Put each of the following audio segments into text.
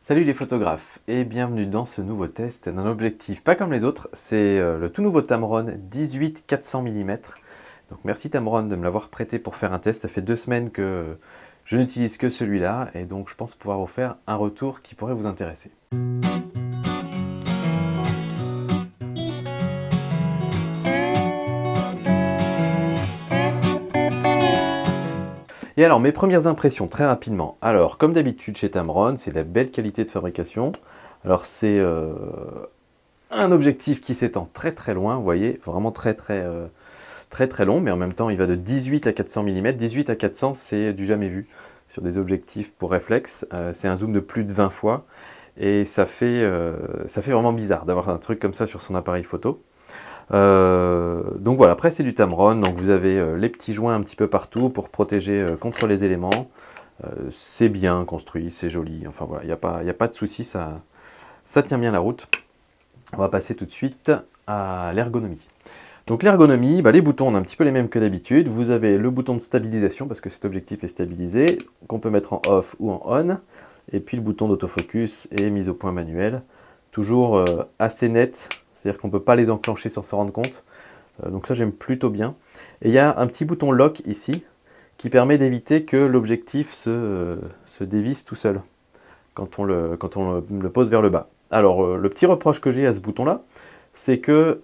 Salut les photographes et bienvenue dans ce nouveau test d'un objectif pas comme les autres, c'est le tout nouveau Tamron 18-400 mm. Donc merci Tamron de me l'avoir prêté pour faire un test, ça fait 2 semaines que je n'utilise que celui-là et donc je pense pouvoir vous faire un retour qui pourrait vous intéresser. Et alors mes premières impressions très rapidement, alors comme d'habitude chez Tamron, c'est de la belle qualité de fabrication. Alors c'est un objectif qui s'étend très loin, vous voyez, vraiment très long, mais en même temps il va de 18 à 400 mm. 18 à 400 c'est du jamais vu sur des objectifs pour réflexe, c'est un zoom de plus de 20 fois et ça fait vraiment bizarre d'avoir un truc comme ça sur son appareil photo. Donc voilà, après c'est du Tamron, donc vous avez les petits joints un petit peu partout pour protéger contre les éléments. C'est bien construit, c'est joli, enfin voilà, il n'y a pas de souci, ça tient bien la route. On va passer tout de suite à l'ergonomie. Donc l'ergonomie, les boutons, on a un petit peu les mêmes que d'habitude. Vous avez le bouton de stabilisation, parce que cet objectif est stabilisé, qu'on peut mettre en off ou en on. Et puis le bouton d'autofocus et mise au point manuel. Toujours assez net, c'est-à-dire qu'on ne peut pas les enclencher sans s'en rendre compte. Donc ça j'aime plutôt bien. Et il y a un petit bouton lock ici, qui permet d'éviter que l'objectif se dévisse tout seul, quand on le pose vers le bas. Alors le petit reproche que j'ai à ce bouton-là, c'est que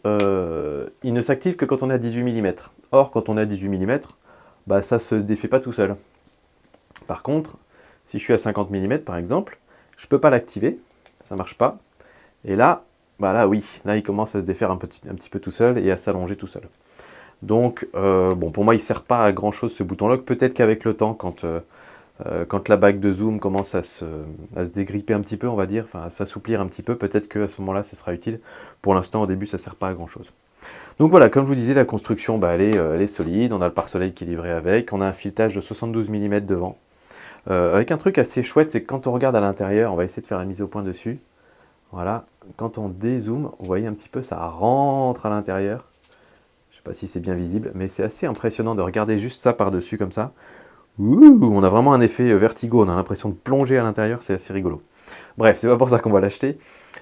il ne s'active que quand on est à 18 mm. Or, quand on est à 18 mm, ça ne se défait pas tout seul. Par contre, si je suis à 50 mm par exemple, je ne peux pas l'activer, ça ne marche pas. Et là, là oui, là il commence à se défaire un petit peu tout seul et à s'allonger tout seul. Donc, bon, pour moi il ne sert pas à grand chose ce bouton lock, peut-être qu'avec le temps, quand la bague de zoom commence à se dégripper un petit peu, on va dire, enfin à s'assouplir un petit peu, peut-être qu'à ce moment-là, ça sera utile. Pour l'instant, au début, ça ne sert pas à grand-chose. Donc voilà, comme je vous disais, la construction, elle est solide. On a le pare-soleil qui est livré avec. On a un filetage de 72 mm devant. Avec un truc assez chouette, c'est que quand on regarde à l'intérieur, on va essayer de faire la mise au point dessus. Voilà, quand on dézoome, vous voyez un petit peu, ça rentre à l'intérieur. Je ne sais pas si c'est bien visible, mais c'est assez impressionnant de regarder juste ça par-dessus comme ça. Ouh, on a vraiment un effet vertigo, on a l'impression de plonger à l'intérieur, c'est assez rigolo. Bref, c'est pas pour ça qu'on va l'acheter,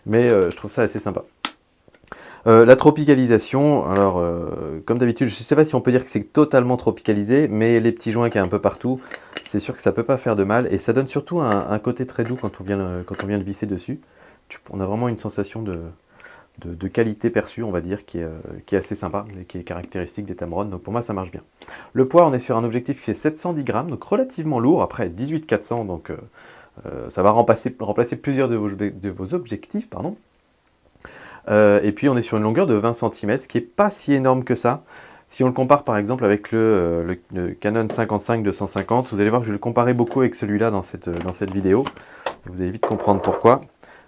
mais je trouve ça assez sympa. La tropicalisation, alors comme d'habitude, je ne sais pas si on peut dire que c'est totalement tropicalisé, mais les petits joints qu'il y a un peu partout, c'est sûr que ça ne peut pas faire de mal, et ça donne surtout un côté très doux quand on vient de visser dessus. On a vraiment une sensation de qualité perçue, on va dire, qui est assez sympa, et qui est caractéristique des Tamron, donc pour moi ça marche bien. Le poids, on est sur un objectif qui fait 710 grammes, donc relativement lourd, après 18-400, donc ça va remplacer plusieurs de vos objectifs, pardon. Et puis on est sur une longueur de 20 cm, ce qui n'est pas si énorme que ça. Si on le compare par exemple avec le Canon 55-250, vous allez voir que je vais le comparer beaucoup avec celui-là dans cette vidéo, vous allez vite comprendre pourquoi.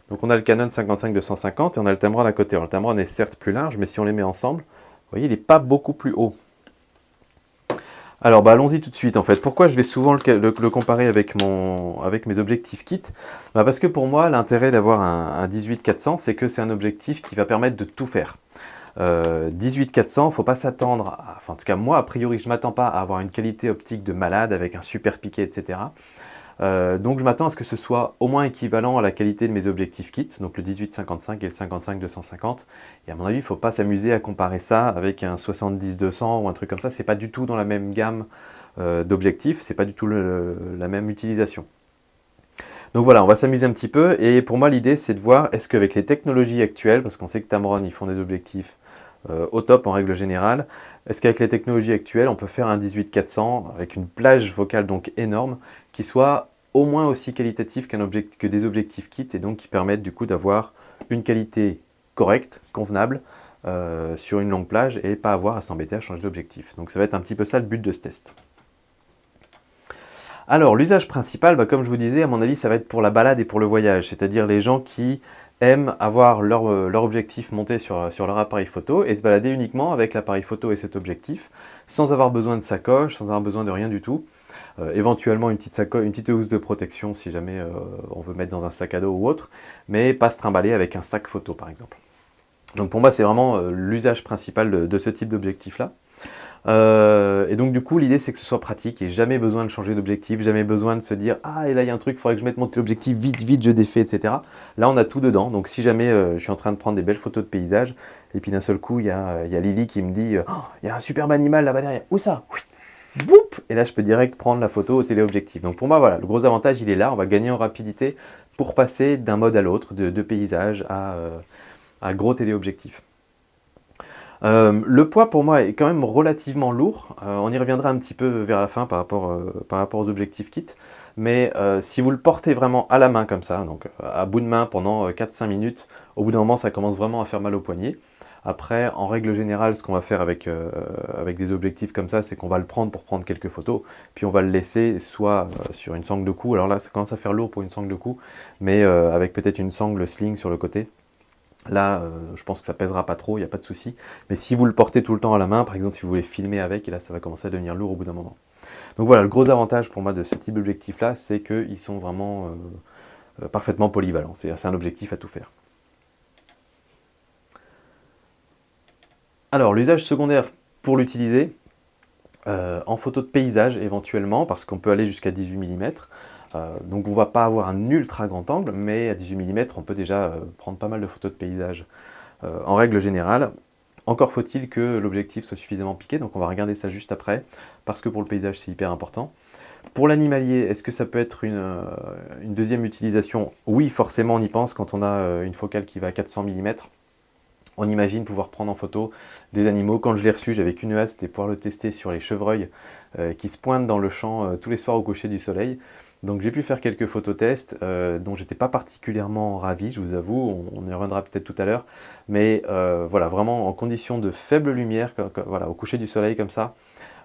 Donc on a le Canon 55-250 et on a le Tamron à côté. Alors, le Tamron est certes plus large, mais si on les met ensemble, vous voyez, il n'est pas beaucoup plus haut. Alors allons-y tout de suite en fait. Pourquoi je vais souvent le comparer avec mes objectifs kit? Parce que pour moi, l'intérêt d'avoir un 18-400, c'est que c'est un objectif qui va permettre de tout faire. 18-400, il ne faut pas s'attendre, enfin en tout cas moi a priori je ne m'attends pas à avoir une qualité optique de malade avec un super piqué, etc. Donc je m'attends à ce que ce soit au moins équivalent à la qualité de mes objectifs kits, donc le 18-55 et le 55-250. Et à mon avis, il ne faut pas s'amuser à comparer ça avec un 70-200 ou un truc comme ça. C'est pas du tout dans la même gamme d'objectifs, c'est pas du tout la même utilisation. Donc voilà, on va s'amuser un petit peu. Et pour moi, l'idée, c'est de voir est-ce qu'avec les technologies actuelles, parce qu'on sait que Tamron, ils font des objectifs au top en règle générale, est-ce qu'avec les technologies actuelles, on peut faire un 18-400 avec une plage focale donc énorme qui soit au moins aussi qualitatif que des objectifs kits et donc qui permettent du coup d'avoir une qualité correcte, convenable sur une longue plage et pas avoir à s'embêter à changer d'objectif. Donc ça va être un petit peu ça le but de ce test. Alors l'usage principal, comme je vous disais, à mon avis ça va être pour la balade et pour le voyage, c'est-à-dire les gens qui aiment avoir leur objectif monté sur leur appareil photo et se balader uniquement avec l'appareil photo et cet objectif, sans avoir besoin de sacoche, sans avoir besoin de rien du tout. Éventuellement une petite sacoche, une petite housse de protection si jamais on veut mettre dans un sac à dos ou autre, mais pas se trimballer avec un sac photo par exemple. Donc pour moi c'est vraiment l'usage principal de ce type d'objectif là. Et donc du coup, l'idée c'est que ce soit pratique et jamais besoin de changer d'objectif, jamais besoin de se dire «Ah et là il y a un truc, il faudrait que je mette mon téléobjectif, vite, vite, je défais, etc.» Là on a tout dedans, donc si jamais je suis en train de prendre des belles photos de paysages, et puis d'un seul coup il y a Lily qui me dit «Oh, il y a un superbe animal là-bas derrière, où ça?» Boum. Et là je peux direct prendre la photo au téléobjectif. Donc pour moi voilà, le gros avantage il est là, on va gagner en rapidité pour passer d'un mode à l'autre, de paysage à gros téléobjectif. Le poids pour moi est quand même relativement lourd. On y reviendra un petit peu vers la fin par rapport aux objectifs kit. Mais si vous le portez vraiment à la main comme ça, donc à bout de main pendant 4-5 minutes, au bout d'un moment ça commence vraiment à faire mal au poignet. Après, en règle générale, ce qu'on va faire avec des objectifs comme ça, c'est qu'on va le prendre pour prendre quelques photos, puis on va le laisser soit sur une sangle de cou, alors là ça commence à faire lourd pour une sangle de cou, mais avec peut-être une sangle sling sur le côté. Là, je pense que ça pèsera pas trop, il n'y a pas de souci. Mais si vous le portez tout le temps à la main, par exemple si vous voulez filmer avec, et là ça va commencer à devenir lourd au bout d'un moment. Donc voilà, le gros avantage pour moi de ce type d'objectif-là, c'est qu'ils sont vraiment parfaitement polyvalents. C'est un objectif à tout faire. Alors, l'usage secondaire pour l'utiliser, en photo de paysage éventuellement, parce qu'on peut aller jusqu'à 18 mm. Donc on ne va pas avoir un ultra grand angle, mais à 18 mm, on peut déjà prendre pas mal de photos de paysage en règle générale. Encore faut-il que l'objectif soit suffisamment piqué, donc on va regarder ça juste après, parce que pour le paysage c'est hyper important. Pour l'animalier, est-ce que ça peut être une deuxième utilisation? Oui, forcément on y pense quand on a une focale qui va à 400 mm. On imagine pouvoir prendre en photo des animaux. Quand je l'ai reçu, j'avais qu'une hâte, c'était pouvoir le tester sur les chevreuils qui se pointent dans le champ tous les soirs au coucher du soleil. Donc j'ai pu faire quelques phototests dont j'étais pas particulièrement ravi, je vous avoue, on y reviendra peut-être tout à l'heure. Mais voilà, vraiment en conditions de faible lumière, voilà, au coucher du soleil comme ça,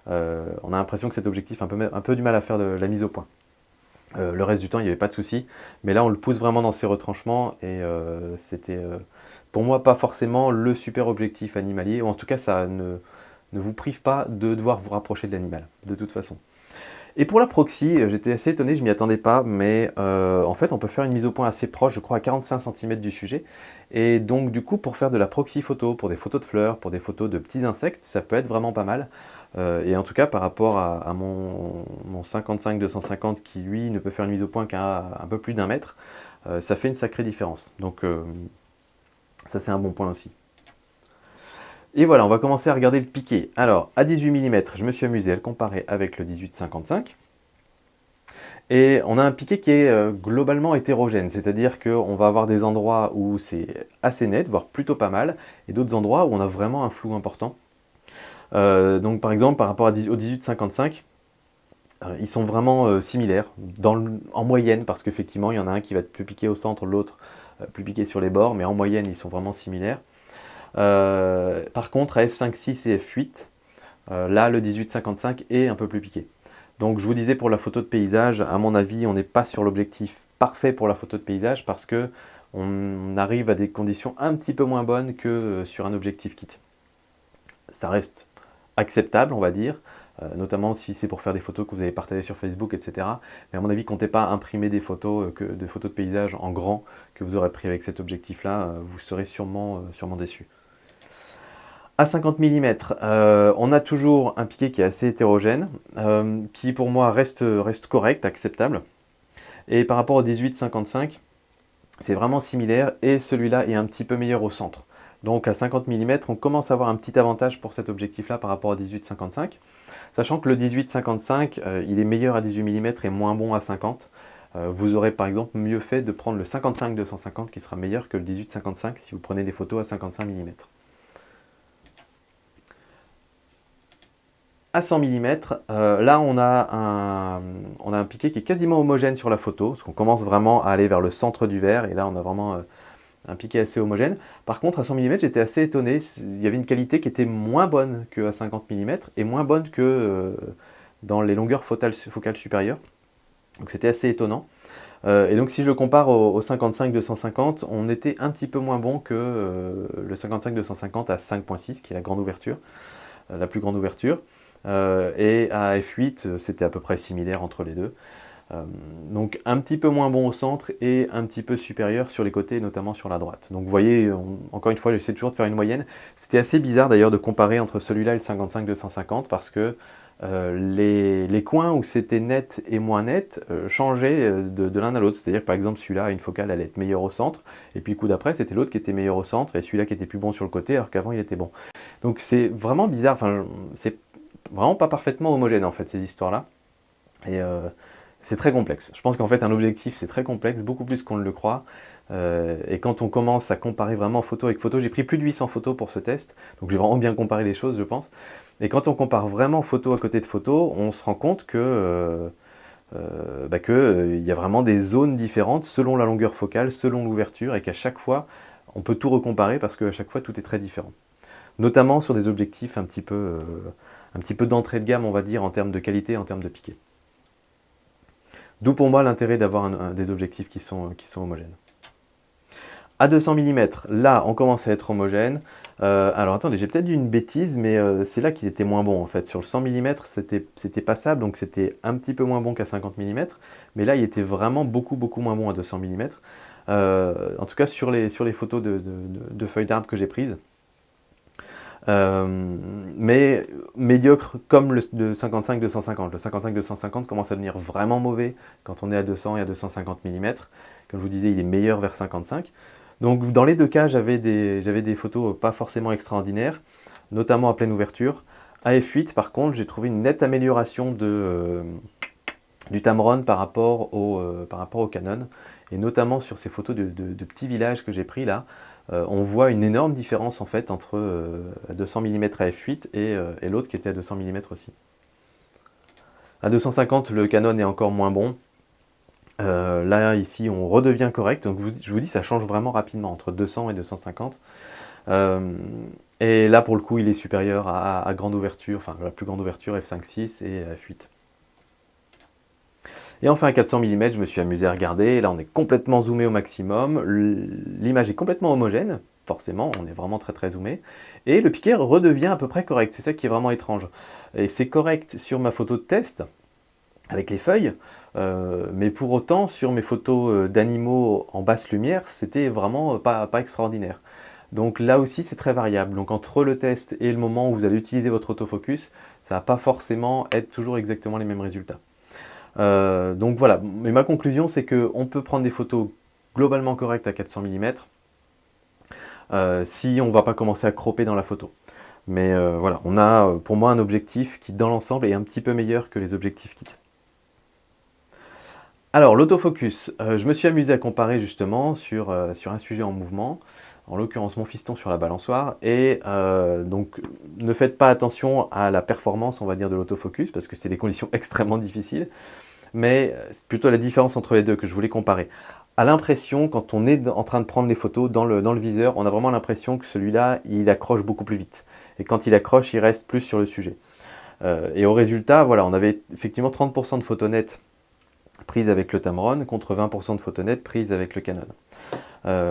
on a l'impression que cet objectif a un peu du mal à faire de la mise au point. Le reste du temps, il n'y avait pas de souci, mais là on le pousse vraiment dans ses retranchements et c'était pour moi pas forcément le super objectif animalier, ou en tout cas ça ne vous prive pas de devoir vous rapprocher de l'animal, de toute façon. Et pour la proxy, j'étais assez étonné, je m'y attendais pas, mais en fait on peut faire une mise au point assez proche, je crois à 45 cm du sujet, et donc du coup pour faire de la proxy photo, pour des photos de fleurs, pour des photos de petits insectes, ça peut être vraiment pas mal. Et en tout cas par rapport à mon 55-250 qui lui ne peut faire une mise au point qu'à un peu plus d'1 mètre, ça fait une sacrée différence. Donc ça c'est un bon point aussi. Et voilà, on va commencer à regarder le piqué. Alors, à 18 mm, je me suis amusé à le comparer avec le 18-55. Et on a un piqué qui est globalement hétérogène, c'est-à-dire qu'on va avoir des endroits où c'est assez net, voire plutôt pas mal, et d'autres endroits où on a vraiment un flou important. Donc par exemple, par rapport au 18-55, ils sont vraiment similaires, en moyenne, parce qu'effectivement, il y en a un qui va être plus piqué au centre, l'autre plus piqué sur les bords, mais en moyenne, ils sont vraiment similaires. Par contre, à f5.6 et f8, là, le 18-55 est un peu plus piqué. Donc je vous disais pour la photo de paysage, à mon avis, on n'est pas sur l'objectif parfait pour la photo de paysage parce que on arrive à des conditions un petit peu moins bonnes que sur un objectif kit. Ça reste acceptable, on va dire, notamment si c'est pour faire des photos que vous avez partagées sur Facebook, etc. Mais à mon avis, comptez pas imprimer des photos, de photos de paysage en grand que vous aurez pris avec cet objectif-là, vous serez sûrement déçus. À 50 mm, on a toujours un piqué qui est assez hétérogène, qui pour moi reste correct, acceptable. Et par rapport au 18-55, c'est vraiment similaire et celui-là est un petit peu meilleur au centre. Donc à 50 mm, on commence à avoir un petit avantage pour cet objectif-là par rapport au 18-55. Sachant que le 18-55, il est meilleur à 18 mm et moins bon à 50. Vous aurez par exemple mieux fait de prendre le 55-250 qui sera meilleur que le 18-55 si vous prenez des photos à 55 mm. À 100 mm, là on a un piqué qui est quasiment homogène sur la photo, parce qu'on commence vraiment à aller vers le centre du verre, et là on a vraiment un piqué assez homogène. Par contre à 100 mm j'étais assez étonné, il y avait une qualité qui était moins bonne qu'à 50 mm, et moins bonne que dans les longueurs focales supérieures, donc c'était assez étonnant. Et donc si je le compare au 55-250, on était un petit peu moins bon que le 55-250 à 5.6, qui est la grande ouverture, la plus grande ouverture. Et à f8, c'était à peu près similaire entre les deux. Donc un petit peu moins bon au centre et un petit peu supérieur sur les côtés, notamment sur la droite. Donc vous voyez, encore une fois, j'essaie toujours de faire une moyenne. C'était assez bizarre d'ailleurs de comparer entre celui-là et le 55-250 parce que les coins où c'était net et moins net changeaient de l'un à l'autre. C'est-à-dire que par exemple celui-là, une focale allait être meilleure au centre, et puis le coup d'après c'était l'autre qui était meilleur au centre, et celui-là qui était plus bon sur le côté alors qu'avant il était bon. Donc c'est vraiment bizarre, enfin c'est vraiment pas parfaitement homogène en fait ces histoires-là. Et c'est très complexe. Je pense qu'en fait un objectif c'est très complexe, beaucoup plus qu'on ne le croit. Et quand on commence à comparer vraiment photo avec photo, j'ai pris plus de 800 photos pour ce test, donc j'ai vraiment bien comparé les choses je pense. Et quand on compare vraiment photo à côté de photo, on se rend compte que y a vraiment des zones différentes selon la longueur focale, selon l'ouverture, et qu'à chaque fois, on peut tout recomparer parce qu'à chaque fois, tout est très différent. Notamment sur des objectifs un petit peu d'entrée de gamme, on va dire, en termes de qualité, en termes de piqué. D'où pour moi l'intérêt d'avoir des objectifs qui sont homogènes. À 200 mm, là, on commence à être homogène. Alors attendez, j'ai peut-être dit une bêtise, mais c'est là qu'il était moins bon en fait. Sur le 100 mm, c'était passable, donc c'était un petit peu moins bon qu'à 50 mm. Mais là, il était vraiment beaucoup moins bon à 200 mm. En tout cas, sur les photos de feuilles d'arbre que j'ai prises. Mais médiocre comme le 55-250. Le 55-250 commence à devenir vraiment mauvais quand on est à 200 et à 250 mm. Comme je vous disais, il est meilleur vers 55. Donc dans les deux cas, j'avais des photos pas forcément extraordinaires, notamment à pleine ouverture. À f8, par contre, j'ai trouvé une nette amélioration du Tamron par rapport au Canon. Et notamment sur ces photos de petits villages que j'ai pris là, on voit une énorme différence en fait entre 200 mm à f8 et l'autre qui était à 200 mm aussi. À 250, le Canon est encore moins bon. Là, ici, on redevient correct. Donc, je vous dis, ça change vraiment rapidement entre 200 et 250. Et là, pour le coup, il est supérieur à grande ouverture, enfin, la plus grande ouverture, f5.6 et f8. Et enfin, à 400 mm, je me suis amusé à regarder. Là, on est complètement zoomé au maximum. L'image est complètement homogène. Forcément, on est vraiment très zoomé. Et le piqué redevient à peu près correct. C'est ça qui est vraiment étrange. Et c'est correct sur ma photo de test, avec les feuilles, mais pour autant, sur mes photos d'animaux en basse lumière, c'était vraiment pas extraordinaire. Donc là aussi, c'est très variable. Donc entre le test et le moment où vous allez utiliser votre autofocus, ça va pas forcément être toujours exactement les mêmes résultats. Donc voilà, mais ma conclusion, c'est qu'on peut prendre des photos globalement correctes à 400 mm si on ne va pas commencer à cropper dans la photo. Mais voilà, on a pour moi un objectif qui, dans l'ensemble, est un petit peu meilleur que les objectifs kit. Alors, l'autofocus, je me suis amusé à comparer justement sur un sujet en mouvement, en l'occurrence mon fiston sur la balançoire, et donc ne faites pas attention à la performance, on va dire, de l'autofocus, parce que c'est des conditions extrêmement difficiles, mais c'est plutôt la différence entre les deux que je voulais comparer. À l'impression, quand on est en train de prendre les photos dans le viseur, on a vraiment l'impression que celui-là, il accroche beaucoup plus vite. Et quand il accroche, il reste plus sur le sujet. Et au résultat, voilà, on avait effectivement 30% de photos nettes prises avec le Tamron contre 20% de photos nettes prises avec le Canon.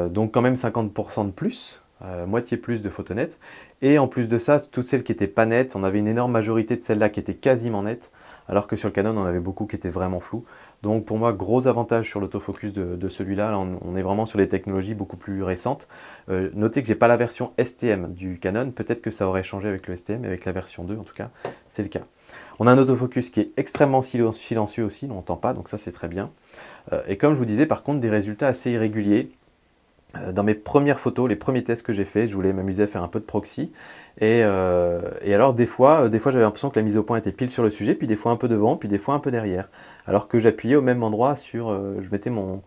Donc quand même 50% de plus, moitié plus de photos nettes. Et en plus de ça, toutes celles qui n'étaient pas nettes, on avait une énorme majorité de celles-là qui étaient quasiment nettes, alors que sur le Canon, on avait beaucoup qui étaient vraiment floues. Donc pour moi, gros avantage sur l'autofocus de celui-là. Là, on est vraiment sur des technologies beaucoup plus récentes. Notez que j'ai pas la version STM du Canon. Peut-être que ça aurait changé avec le STM, mais avec la version 2 en tout cas, c'est le cas. On a un autofocus qui est extrêmement silencieux aussi, on n'entend pas, donc ça c'est très bien. Et comme je vous disais, par contre, des résultats assez irréguliers. Dans mes premières photos, les premiers tests que j'ai faits, je voulais m'amuser à faire un peu de proxy. Et alors des fois j'avais l'impression que la mise au point était pile sur le sujet, puis des fois un peu devant, puis des fois un peu derrière. Alors que j'appuyais au même endroit je mettais mon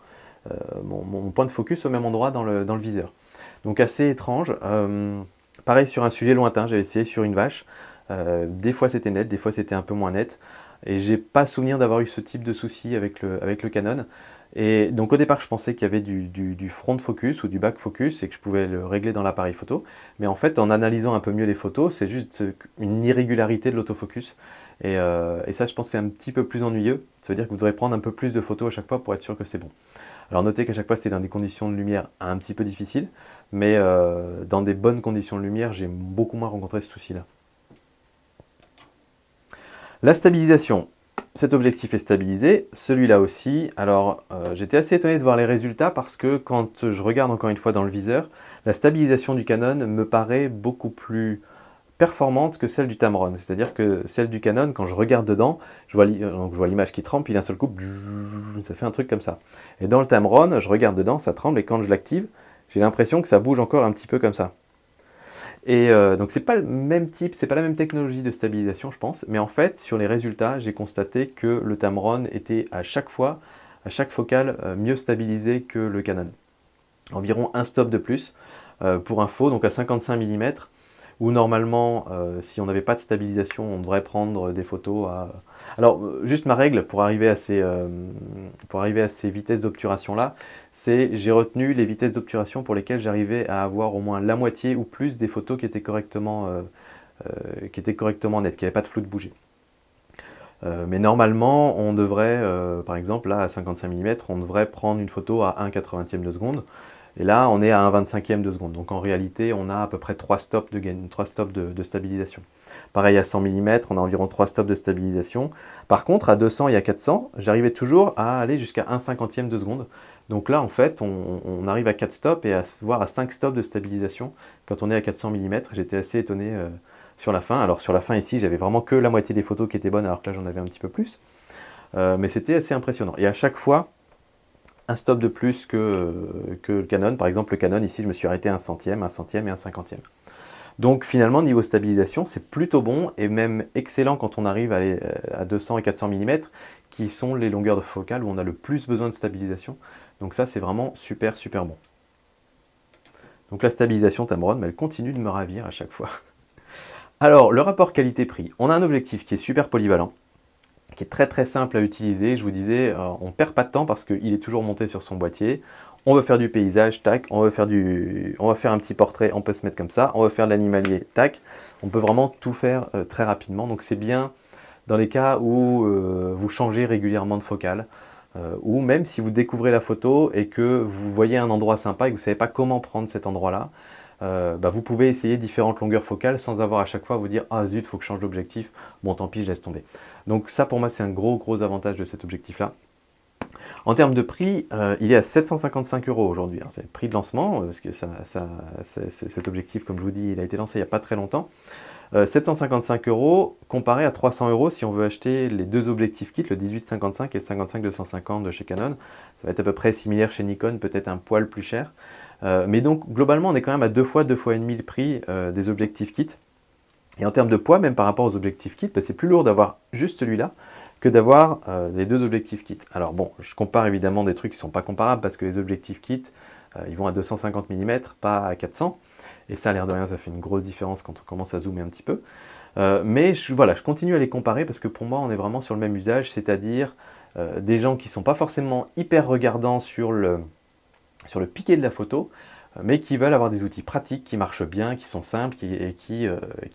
point de focus au même endroit dans le viseur. Donc assez étrange. Pareil sur un sujet lointain, j'avais essayé sur une vache. Des fois c'était net, des fois c'était un peu moins net. Et j'ai pas souvenir d'avoir eu ce type de souci avec le Canon. Et donc au départ je pensais qu'il y avait du front focus ou du back focus et que je pouvais le régler dans l'appareil photo. Mais en fait en analysant un peu mieux les photos, c'est juste une irrégularité de l'autofocus. Et ça je pense c'est un petit peu plus ennuyeux. Ça veut dire que vous devrez prendre un peu plus de photos à chaque fois pour être sûr que c'est bon. Alors notez qu'à chaque fois c'est dans des conditions de lumière un petit peu difficiles, mais dans des bonnes conditions de lumière, j'ai beaucoup moins rencontré ce souci-là. La stabilisation, cet objectif est stabilisé, celui-là aussi. Alors, j'étais assez étonné de voir les résultats parce que quand je regarde encore une fois dans le viseur, la stabilisation du Canon me paraît beaucoup plus performante que celle du Tamron. C'est-à-dire que celle du Canon, quand je regarde dedans, je vois l'image qui tremble, puis d'un seul coup, ça fait un truc comme ça. Et dans le Tamron, je regarde dedans, ça tremble, et quand je l'active, j'ai l'impression que ça bouge encore un petit peu comme ça. Et donc c'est pas le même type, c'est pas la même technologie de stabilisation, je pense, mais en fait, sur les résultats, j'ai constaté que le Tamron était à chaque fois, à chaque focale, mieux stabilisé que le Canon. Environ un stop de plus pour info, donc à 55 mm, où normalement, si on n'avait pas de stabilisation, on devrait prendre des photos à... Alors, juste ma règle pour arriver à ces vitesses d'obturation-là, c'est j'ai retenu les vitesses d'obturation pour lesquelles j'arrivais à avoir au moins la moitié ou plus des photos qui étaient correctement nettes, qui n'avaient pas de flou de bouger. Mais normalement, on devrait, par exemple, là, à 55 mm, on devrait prendre une photo à 1/80 de seconde. Et là, on est à 1/25 de seconde. Donc en réalité, on a à peu près 3 stops de stabilisation. Pareil à 100 mm, on a environ 3 stops de stabilisation. Par contre, à 200 et à 400, j'arrivais toujours à aller jusqu'à 1/50 de seconde. Donc là, en fait, on arrive à 4 stops et voire à 5 stops de stabilisation quand on est à 400 mm. J'étais assez étonné sur la fin. Alors sur la fin ici, j'avais vraiment que la moitié des photos qui étaient bonnes, alors que là, j'en avais un petit peu plus. Mais c'était assez impressionnant. Et à chaque fois, un stop de plus que le Canon. Par exemple, le Canon, ici, je me suis arrêté à 1/100, 1/100 et 1/50. Donc finalement, niveau stabilisation, c'est plutôt bon et même excellent quand on arrive à 200 et 400 mm, qui sont les longueurs de focale où on a le plus besoin de stabilisation. Donc ça, c'est vraiment super, super bon. Donc la stabilisation Tamron, elle continue de me ravir à chaque fois. Alors, le rapport qualité-prix. On a un objectif qui est super polyvalent, qui est très très simple à utiliser. Je vous disais, on ne perd pas de temps parce qu'il est toujours monté sur son boîtier. On veut faire du paysage, tac, on veut faire un petit portrait, on peut se mettre comme ça, on veut faire de l'animalier, tac. On peut vraiment tout faire très rapidement. Donc c'est bien dans les cas où vous changez régulièrement de focale, ou même si vous découvrez la photo et que vous voyez un endroit sympa et que vous ne savez pas comment prendre cet endroit-là, vous pouvez essayer différentes longueurs focales sans avoir à chaque fois à vous dire « Ah zut, il faut que je change d'objectif, bon tant pis, je laisse tomber ». Donc ça pour moi c'est un gros avantage de cet objectif-là. En termes de prix, il est à 755 € aujourd'hui, hein. C'est le prix de lancement, parce que cet objectif, comme je vous dis, il a été lancé il n'y a pas très longtemps. 755 € comparé à 300 € si on veut acheter les deux objectifs kits, le 18-55 et le 55-250 de chez Canon. Ça va être à peu près similaire chez Nikon, peut-être un poil plus cher. Mais donc globalement on est quand même à 2 fois et demi le prix des objectifs kits. Et en termes de poids, même par rapport aux objectifs kits, c'est plus lourd d'avoir juste celui-là que d'avoir les deux objectifs kits. Alors bon, je compare évidemment des trucs qui ne sont pas comparables parce que les objectifs kits, ils vont à 250 mm, pas à 400. Et ça, à l'air de rien, ça fait une grosse différence quand on commence à zoomer un petit peu. Mais voilà, je continue à les comparer parce que pour moi, on est vraiment sur le même usage, c'est-à-dire des gens qui ne sont pas forcément hyper regardants sur le piqué de la photo, mais qui veulent avoir des outils pratiques, qui marchent bien, qui sont simples et qui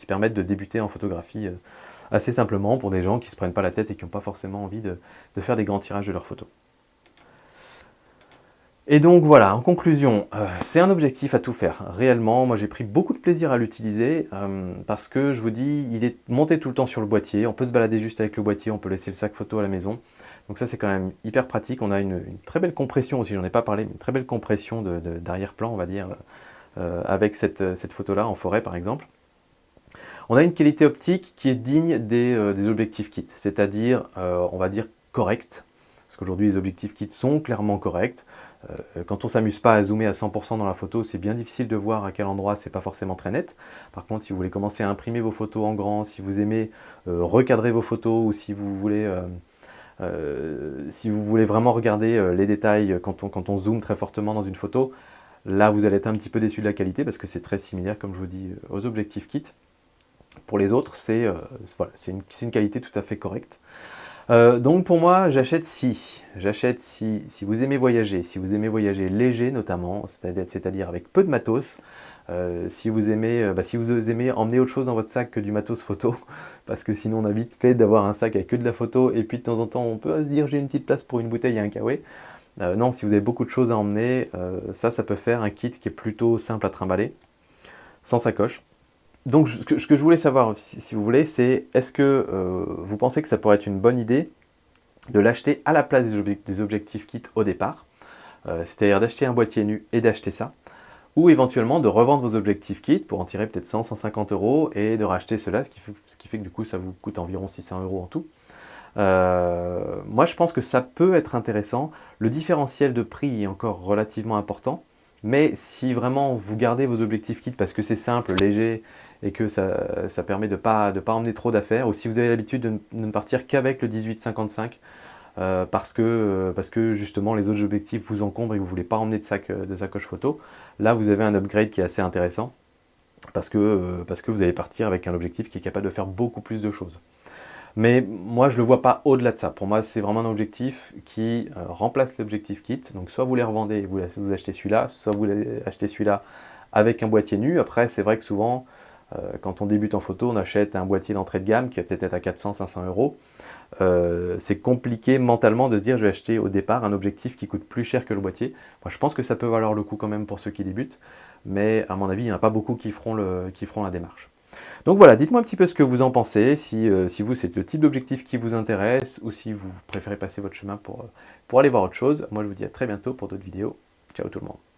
permettent de débuter en photographie assez simplement pour des gens qui ne se prennent pas la tête et qui n'ont pas forcément envie de faire des grands tirages de leurs photos. Et donc voilà, en conclusion, c'est un objectif à tout faire. Réellement, moi j'ai pris beaucoup de plaisir à l'utiliser parce que je vous dis, il est monté tout le temps sur le boîtier, on peut se balader juste avec le boîtier, on peut laisser le sac photo à la maison. Donc ça c'est quand même hyper pratique, on a une très belle compression aussi, j'en ai pas parlé, mais une très belle compression d'arrière-plan on va dire, avec cette photo-là en forêt par exemple. On a une qualité optique qui est digne des objectifs kits, c'est-à-dire, on va dire, correcte, parce qu'aujourd'hui les objectifs kits sont clairement corrects. Quand on ne s'amuse pas à zoomer à 100% dans la photo, c'est bien difficile de voir à quel endroit c'est pas forcément très net. Par contre, si vous voulez commencer à imprimer vos photos en grand, si vous aimez recadrer vos photos, ou si vous voulez vraiment regarder les détails quand on zoome très fortement dans une photo, là vous allez être un petit peu déçu de la qualité parce que c'est très similaire, comme je vous dis, aux objectifs kits. Pour les autres, c'est voilà, une qualité tout à fait correcte. Donc pour moi, j'achète si vous aimez voyager, léger notamment, c'est-à-dire avec peu de matos, si vous aimez emmener autre chose dans votre sac que du matos photo, parce que sinon on a vite fait d'avoir un sac avec que de la photo, et puis de temps en temps on peut se dire j'ai une petite place pour une bouteille et un kawaii. Non, si vous avez beaucoup de choses à emmener, ça peut faire un kit qui est plutôt simple à trimballer, sans sacoche. Donc ce que je voulais savoir, si vous voulez, c'est est-ce que vous pensez que ça pourrait être une bonne idée de l'acheter à la place des objectifs kit au départ, c'est-à-dire d'acheter un boîtier nu et d'acheter ça, ou éventuellement de revendre vos objectifs kit pour en tirer peut-être 100-150 euros et de racheter cela, ce qui fait que du coup ça vous coûte environ 600 euros en tout. Moi je pense que ça peut être intéressant. Le différentiel de prix est encore relativement important, mais si vraiment vous gardez vos objectifs kit parce que c'est simple, léger et que ça permet de ne pas emmener trop d'affaires, ou si vous avez l'habitude de ne partir qu'avec le 18-55 parce que justement les autres objectifs vous encombrent et que vous ne voulez pas emmener de sacoche photo, là vous avez un upgrade qui est assez intéressant parce que vous allez partir avec un objectif qui est capable de faire beaucoup plus de choses. Mais moi, je ne le vois pas au-delà de ça. Pour moi, c'est vraiment un objectif qui remplace l'objectif kit. Donc, soit vous les revendez et vous achetez celui-là, soit vous achetez celui-là avec un boîtier nu. Après, c'est vrai que souvent, quand on débute en photo, on achète un boîtier d'entrée de gamme qui va peut-être être à 400-500 euros. C'est compliqué mentalement de se dire je vais acheter au départ un objectif qui coûte plus cher que le boîtier. Moi, je pense que ça peut valoir le coup quand même pour ceux qui débutent. Mais à mon avis, il n'y en a pas beaucoup qui feront la démarche. Donc voilà, dites-moi un petit peu ce que vous en pensez, si vous c'est le type d'objectif qui vous intéresse ou si vous préférez passer votre chemin pour aller voir autre chose. Moi je vous dis à très bientôt pour d'autres vidéos. Ciao tout le monde.